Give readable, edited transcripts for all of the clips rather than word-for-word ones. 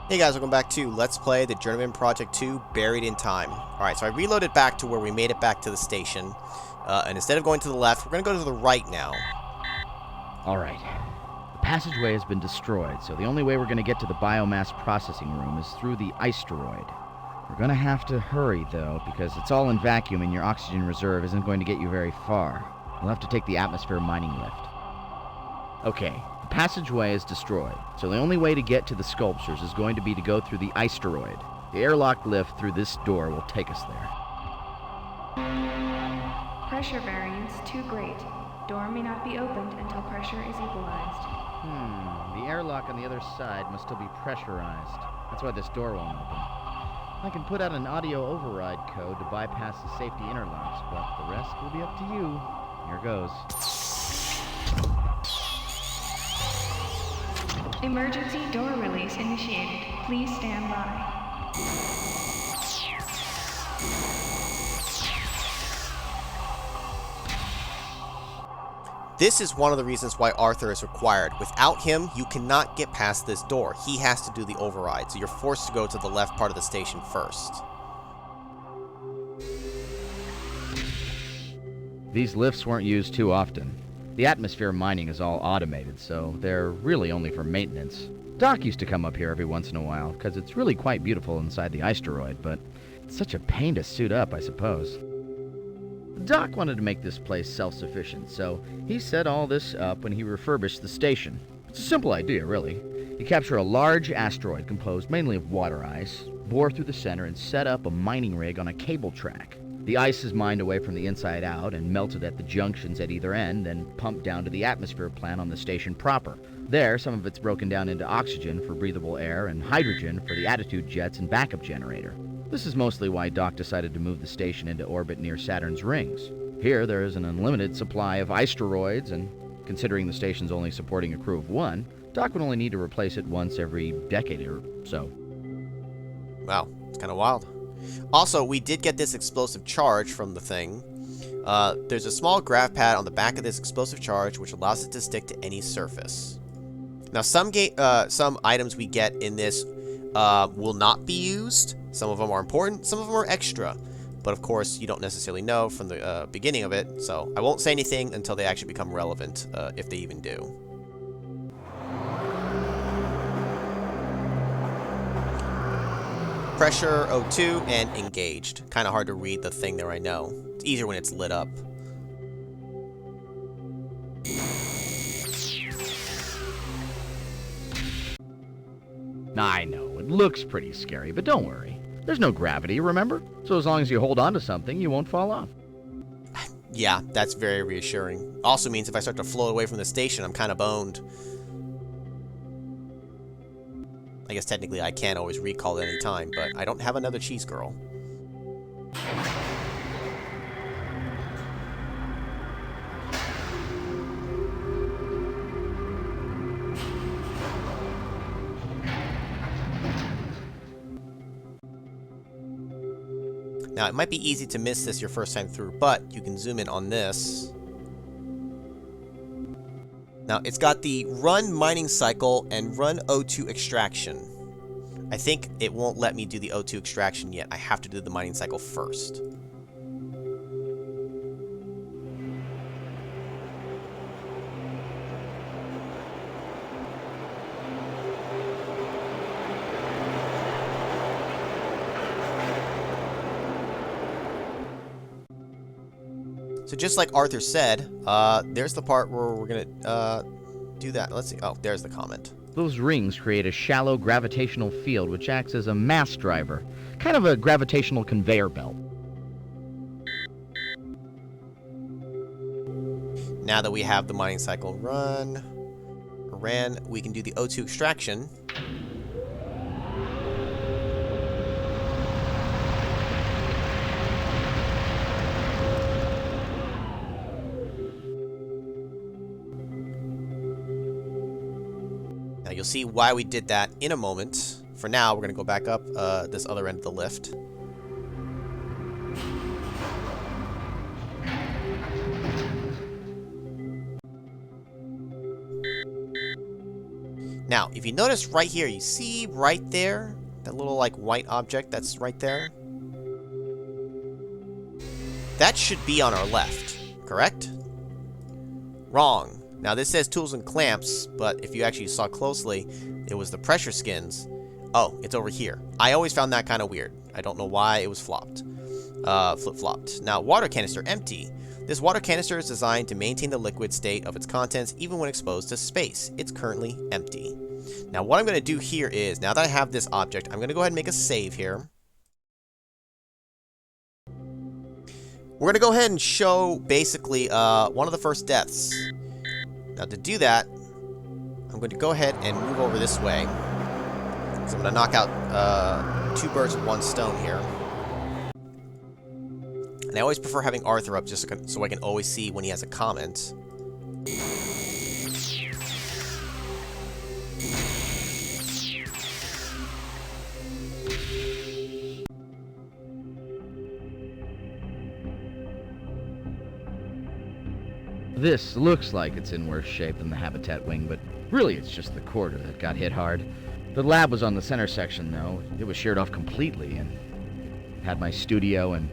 Hey guys, welcome back to Let's Play the Journeyman Project 2 Buried in Time. Alright, so I reloaded back to where we made it back to the station. And instead of going to the left, we're going to go to the right now. Alright. The passageway has been destroyed, so the only way we're going to get to the biomass processing room is through the asteroid. We're going to have to hurry, though, because it's all in vacuum and your oxygen reserve isn't going to get you very far. We'll have to take the atmosphere mining lift. Okay, the passageway is destroyed, so the only way to get to the sculptures is going to be to go through the asteroid. The airlock lift through this door will take us there. Pressure variance too great. Door may not be opened until pressure is equalized. The airlock on the other side must still be pressurized. That's why this door won't open. I can put out an audio override code to bypass the safety interlocks, but the rest will be up to you. Here goes. Emergency door release initiated. Please stand by. This is one of the reasons why Arthur is required. Without him, you cannot get past this door. He has to do the override, so you're forced to go to the left part of the station first. These lifts weren't used too often. The atmosphere mining is all automated, so they're really only for maintenance. Doc used to come up here every once in a while, because it's really quite beautiful inside the asteroid, but it's such a pain to suit up, I suppose. Doc wanted to make this place self-sufficient, so he set all this up when he refurbished the station. It's a simple idea, really. You capture a large asteroid composed mainly of water ice, bore through the center, and set up a mining rig on a cable track. The ice is mined away from the inside out and melted at the junctions at either end, then pumped down to the atmosphere plant on the station proper. There, some of it's broken down into oxygen for breathable air and hydrogen for the attitude jets and backup generator. This is mostly why Doc decided to move the station into orbit near Saturn's rings. Here, there is an unlimited supply of asteroids, and considering the station's only supporting a crew of one, Doc would only need to replace it once every decade or so. Wow, it's kind of wild. Also, we did get this explosive charge from the thing. There's a small grav pad on the back of this explosive charge, which allows it to stick to any surface. Now, some items we get in this will not be used. Some of them are important, some of them are extra. But of course, you don't necessarily know from the beginning of it, so I won't say anything until they actually become relevant, if they even do. Pressure O2 and engaged. Kind of hard to read the thing there, I know. It's easier when it's lit up. I know, it looks pretty scary, but don't worry. There's no gravity, remember? So as long as you hold on to something, you won't fall off. Yeah, that's very reassuring. Also means if I start to float away from the station, I'm kind of boned. I guess technically I can always recall at any time, but I don't have another cheese girl. Now, it might be easy to miss this your first time through, but you can zoom in on this. Now, it's got the run mining cycle and run O2 extraction. I think it won't let me do the O2 extraction yet. I have to do the mining cycle first. So just like Arthur said, there's the part where we're going to do that. Let's see. Oh, there's the comment. Those rings create a shallow gravitational field which acts as a mass driver, kind of a gravitational conveyor belt. Now that we have the mining cycle ran, we can do the O2 extraction. Now you'll see why we did that in a moment. For now, we're going to go back up this other end of the lift. Now, if you notice right here, you see right there, that little like white object that's right there? That should be on our left, correct? Wrong. Now this says tools and clamps, but if you actually saw closely, it was the pressure skins. Oh, it's over here. I always found that kind of weird. I don't know why it was flip-flopped. Now, water canister empty. This water canister is designed to maintain the liquid state of its contents even when exposed to space. It's currently empty. Now, what I'm going to do here is, now that I have this object, I'm going to go ahead and make a save here. We're going to go ahead and show, basically, one of the first deaths. Now, to do that, I'm going to go ahead and move over this way. So I'm going to knock out 2 birds with 1 stone here. And I always prefer having Arthur up just so I can always see when he has a comment. This looks like it's in worse shape than the habitat wing, but really it's just the corridor that got hit hard. The lab was on the center section, though. It was sheared off completely, and had my studio, and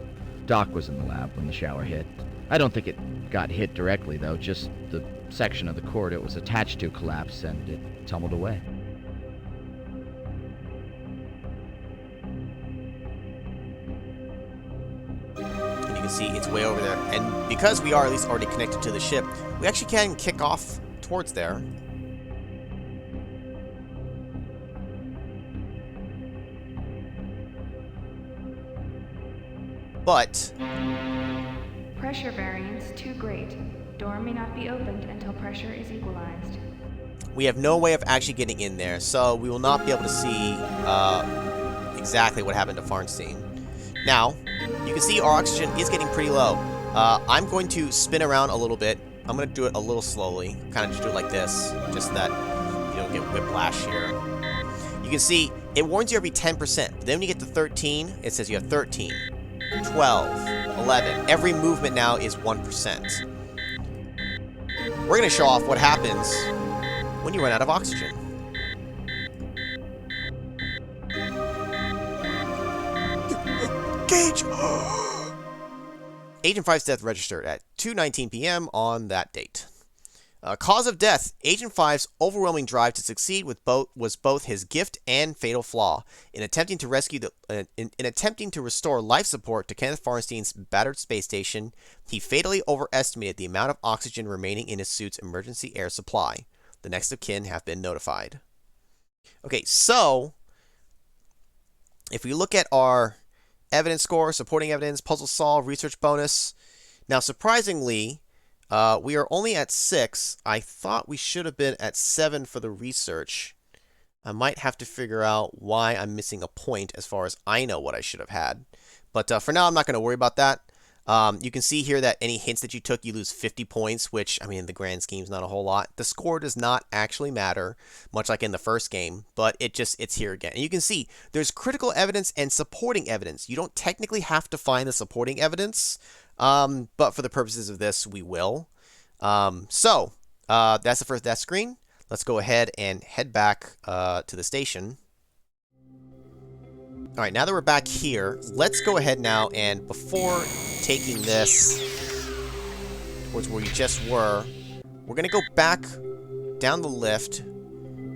Doc was in the lab when the shower hit. I don't think it got hit directly, though. Just the section of the corridor it was attached to collapsed, and it tumbled away. And you can see it's way over there. And because we are at least already connected to the ship, we actually can kick off towards there. But Pressure variance too great. Door may not be opened until pressure is equalized. we have no way of actually getting in there, so we will not be able to see exactly what happened to Farnstein. Now, you can see our oxygen is getting pretty low. I'm going to spin around a little bit. I'm going to do it a little slowly, kind of just do it like this, just so that you don't get whiplash here. You can see it warns you every 10%, but then when you get to 13, it says you have 13, 12, 11. Every movement now is 1%. We're going to show off what happens when you run out of oxygen. Gage! Agent 5's death registered at 2:19 p.m. on that date. Cause of death: Agent 5's overwhelming drive to succeed was both his gift and fatal flaw. In attempting to restore life support to Kenneth Farnstein's battered space station, he fatally overestimated the amount of oxygen remaining in his suit's emergency air supply. The next of kin have been notified. Okay, so if we look at our evidence score, supporting evidence, puzzle solve, research bonus. Now, surprisingly, we are only at 6. I thought we should have been at 7 for the research. I might have to figure out why I'm missing a point as far as I know what I should have had. But for now, I'm not going to worry about that. You can see here that any hints that you took, you lose 50 points, which, I mean, in the grand scheme is not a whole lot. The score does not actually matter, much like in the first game, but it's here again. And you can see there's critical evidence and supporting evidence. You don't technically have to find the supporting evidence, but for the purposes of this, we will. That's the first death screen. Let's go ahead and head back to the station. Alright, now that we're back here, let's go ahead now and before taking this towards where we just were, we're going to go back down the lift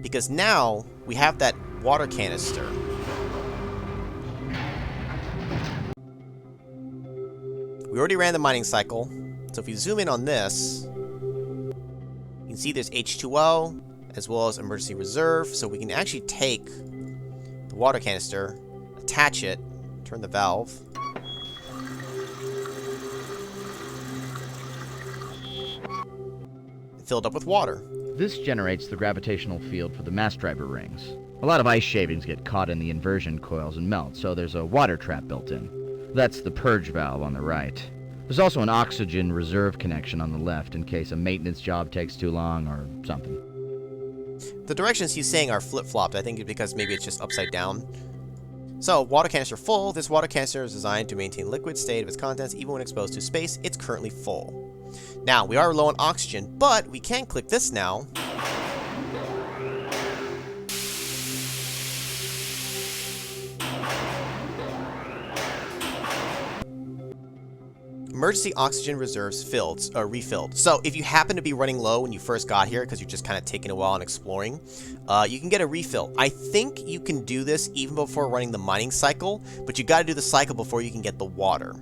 because now we have that water canister. We already ran the mining cycle, so if you zoom in on this, you can see there's H2O as well as emergency reserve, so we can actually take the water canister, attach it, turn the valve. Filled up with water. This generates the gravitational field for the mass driver rings. A lot of ice shavings get caught in the inversion coils and melt, so there's a water trap built in. That's the purge valve on the right. There's also an oxygen reserve connection on the left in case a maintenance job takes too long or something. The directions he's saying are flip-flopped. I think it's because maybe it's just upside down. So, water canister full. This water canister is designed to maintain liquid state of its contents even when exposed to space. It's currently full. Now, we are low on oxygen, but we can click this now. emergency oxygen reserves refilled. So if you happen to be running low when you first got here, because you're just kind of taking a while and exploring, you can get a refill. I think you can do this even before running the mining cycle, but you got to do the cycle before you can get the water.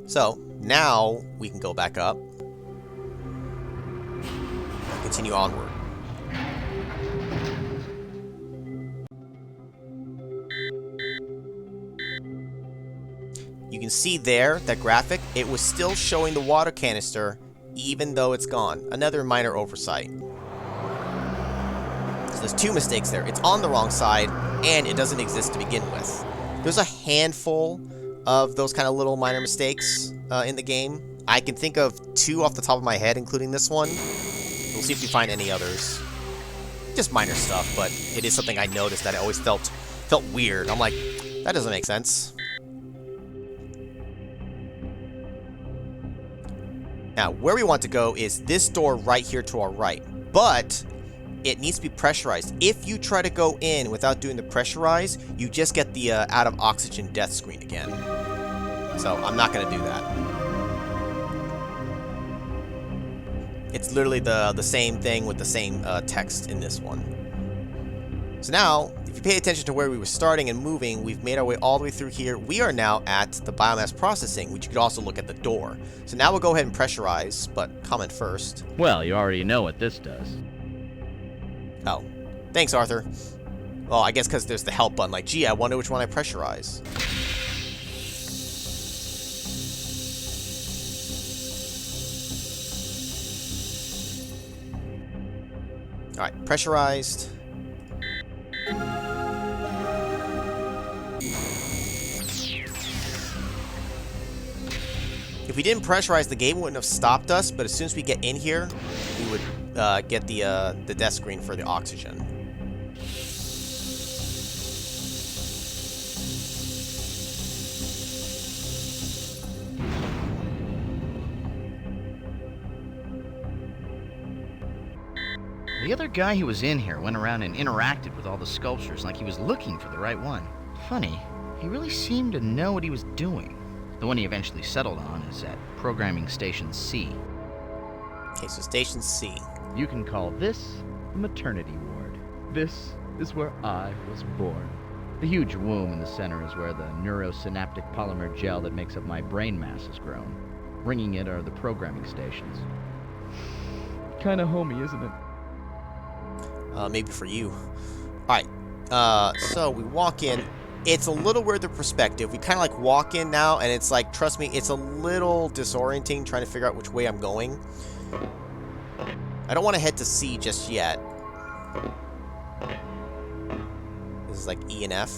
So now we can go back up and continue onward. You can see there, that graphic, it was still showing the water canister even though it's gone. Another minor oversight. So there's two mistakes there. It's on the wrong side, and it doesn't exist to begin with. There's a handful of those kind of little minor mistakes in the game. I can think of two off the top of my head, including this one. We'll see if we find any others. Just minor stuff, but it is something I noticed that I always felt weird. I'm like, that doesn't make sense. Now, where we want to go is this door right here to our right, but it needs to be pressurized. If you try to go in without doing the pressurize, you just get the out of oxygen death screen again. So I'm not going to do that. It's literally the same thing with the same text in this one. So now, if you pay attention to where we were starting and moving, we've made our way all the way through here. We are now at the biomass processing, which you could also look at the door. So now we'll go ahead and pressurize, but comment first. Well, you already know what this does. Oh, thanks, Arthur. Well, I guess because there's the help button. Like, gee, I wonder which one I pressurize. All right, pressurized. If we didn't pressurize, the game wouldn't have stopped us, but as soon as we get in here, we would get the death screen for the oxygen. The other guy who was in here went around and interacted with all the sculptures like he was looking for the right one. Funny, he really seemed to know what he was doing. The one he eventually settled on is at Programming Station C. Okay, so Station C. You can call this the maternity ward. This is where I was born. The huge womb in the center is where the neurosynaptic polymer gel that makes up my brain mass is grown. Ringing it are the programming stations. Kinda homey, isn't it? Maybe for you. Alright, so we walk in. It's a little weird the perspective. We kind of like walk in now, and it's like, trust me, it's a little disorienting trying to figure out which way I'm going. I don't want to head to C just yet. This is like E and F.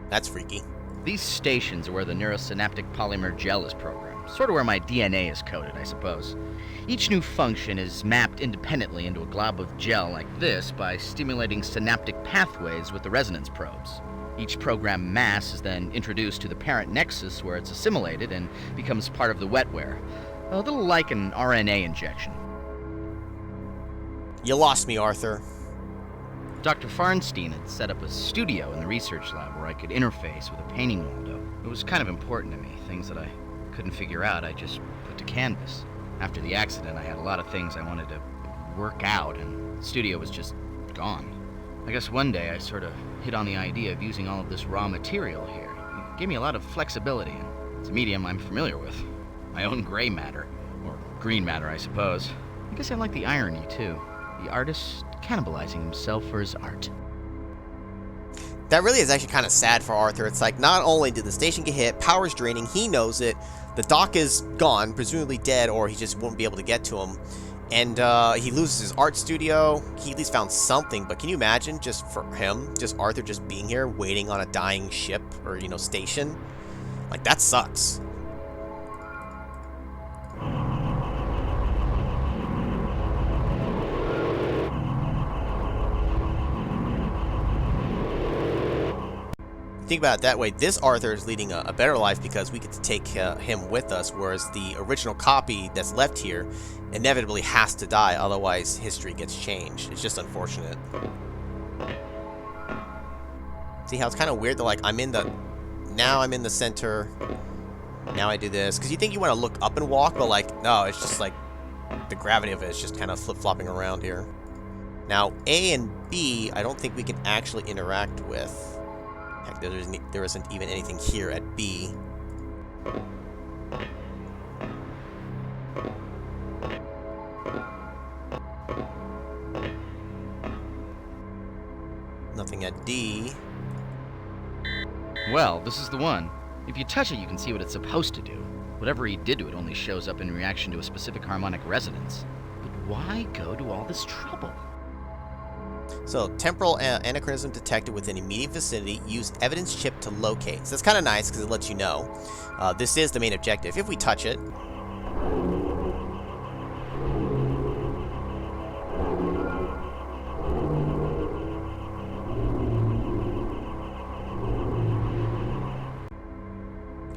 That's freaky. These stations are where the neurosynaptic polymer gel is programmed. Sort of where my DNA is coded, I suppose. Each new function is mapped independently into a glob of gel like this by stimulating synaptic pathways with the resonance probes. Each program mass is then introduced to the parent nexus where it's assimilated and becomes part of the wetware. A little like an RNA injection. You lost me, Arthur. Dr. Farnstein had set up a studio in the research lab where I could interface with a painting window. It was kind of important to me. Things that I couldn't figure out, I just put to canvas. After the accident, I had a lot of things I wanted to work out, and the studio was just gone. I guess one day I sort of hit on the idea of using all of this raw material here. It gave me a lot of flexibility, and it's a medium I'm familiar with. My own gray matter, or green matter, I suppose. I guess I like the irony, too. The artist cannibalizing himself for his art. That really is actually kind of sad for Arthur. It's like, not only did the station get hit, power's draining, he knows it, the doc is gone, presumably dead, or he just won't be able to get to him, and he loses his art studio. He at least found something, but can you imagine, just for him, just Arthur just being here, waiting on a dying ship, or, you know, station? Like, that sucks. Think about it that way. This Arthur is leading a better life because we get to take him with us, whereas the original copy that's left here inevitably has to die, otherwise history gets changed. It's just unfortunate. See how it's kind of weird that, like, now I'm in the center, now I do this, because you think you want to look up and walk, but, like, no, it's just, like, the gravity of it is just kind of flip-flopping around here. Now, A and B, I don't think we can actually interact with. Heck, there isn't even anything here at B. Nothing at D. Well, this is the one. If you touch it, you can see what it's supposed to do. Whatever he did to it only shows up in reaction to a specific harmonic resonance. But why go to all this trouble? So, temporal anachronism detected within immediate vicinity. Use evidence chip to locate. So that's kind of nice because it lets you know. This is the main objective. If we touch it,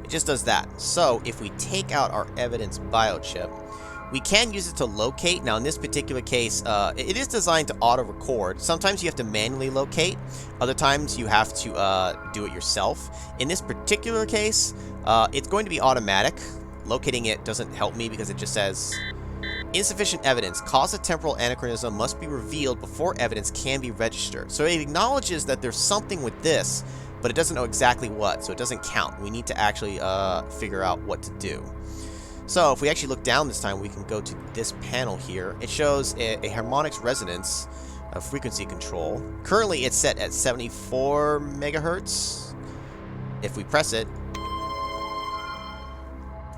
it just does that. So, if we take out our evidence biochip, we can use it to locate. Now, in this particular case, it is designed to auto-record. Sometimes you have to manually locate. Other times you have to do it yourself. In this particular case, it's going to be automatic. Locating it doesn't help me because it just says, insufficient evidence. Cause of temporal anachronism must be revealed before evidence can be registered. So it acknowledges that there's something with this, but it doesn't know exactly what, so it doesn't count. We need to actually figure out what to do. So if we actually look down this time, we can go to this panel here. It shows a harmonics resonance frequency control. Currently it's set at 74 megahertz. If we press it,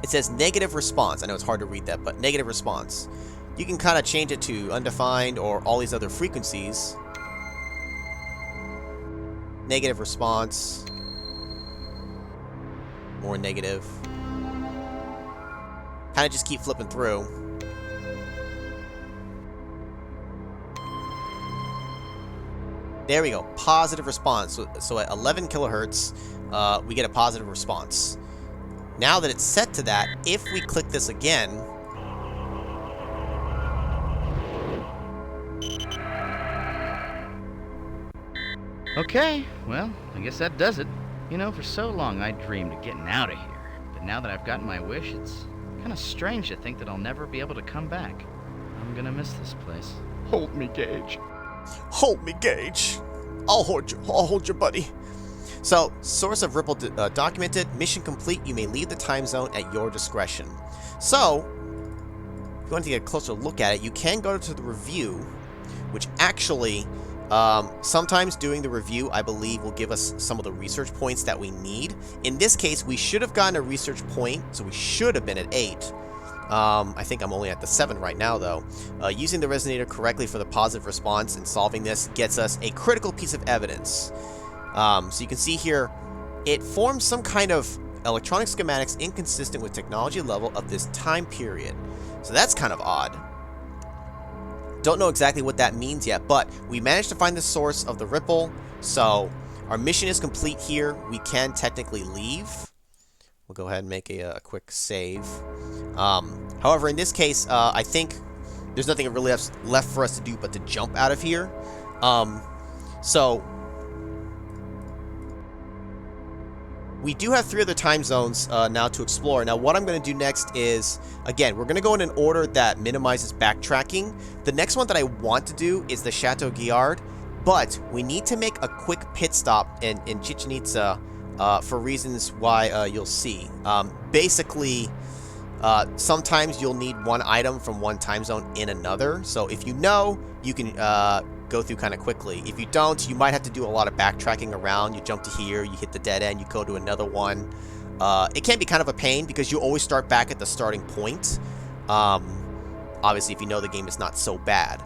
it says negative response. I know it's hard to read that, but negative response. You can kind of change it to undefined or all these other frequencies. Negative response. More negative. Kind of just keep flipping through. There we go. Positive response. So at 11 kilohertz, we get a positive response. Now that it's set to that, if we click this again, Okay, well, I guess that does it. You know, for so long I dreamed of getting out of here. But now that I've gotten my wish, it's kind of strange to think that I'll never be able to come back. I'm gonna miss this place. Hold me, Gage. hold me, Gage. I'll hold you, buddy. So, source of Ripple documented. Mission complete. You may leave the time zone at your discretion. So, if you want to get a closer look at it, you can go to the review, which actually, sometimes doing the review, I believe, will give us some of the research points that we need. In this case, we should have gotten a research point, so we should have been at 8. I think I'm only at the 7 right now, though. Using the resonator correctly for the positive response and solving this gets us a critical piece of evidence. So you can see here, it forms some kind of electronic schematics inconsistent with technology level of this time period. So that's kind of odd. Don't know exactly what that means yet, but we managed to find the source of the ripple, so our mission is complete here. We can technically leave. We'll go ahead and make a quick save. However, in this case, I think there's nothing really left for us to do but to jump out of here. So we do have 3 other time zones now to explore. Now, what I'm going to do next is, again, we're going to go in an order that minimizes backtracking. The next one that I want to do is the Chateau Guillard, but we need to make a quick pit stop in Chichen Itza for reasons why you'll see. Basically, sometimes you'll need one item from one time zone in another. So if you know, you can go through kind of quickly. If you don't, you might have to do a lot of backtracking around. You jump to here, you hit the dead end, you go to another one. It can be kind of a pain because you always start back at the starting point. Obviously, if you know the game is not so bad.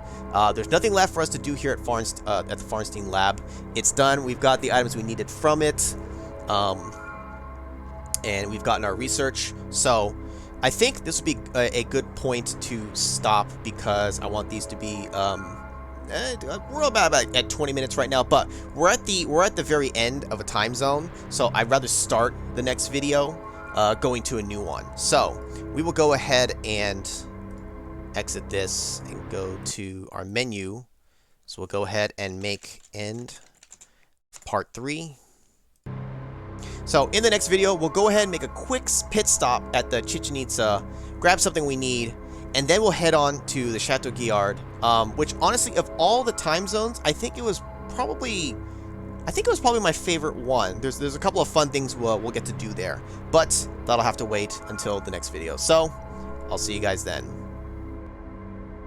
There's nothing left for us to do here at the Farnstein Lab. It's done. We've got the items we needed from it. And we've gotten our research. So I think this would be a good point to stop because I want these to be we're about at 20 minutes right now, but we're at the very end of a time zone, so I'd rather start the next video going to a new one. So we will go ahead and exit this and go to our menu. So we'll go ahead and make end part 3. So in the next video, we'll go ahead and make a quick pit stop at the Chichen Itza, grab something we need, and then we'll head on to the Chateau Guillard, which honestly, of all the time zones, I think it was probably my favorite one. There's a couple of fun things we'll get to do there, but that'll have to wait until the next video. So I'll see you guys then.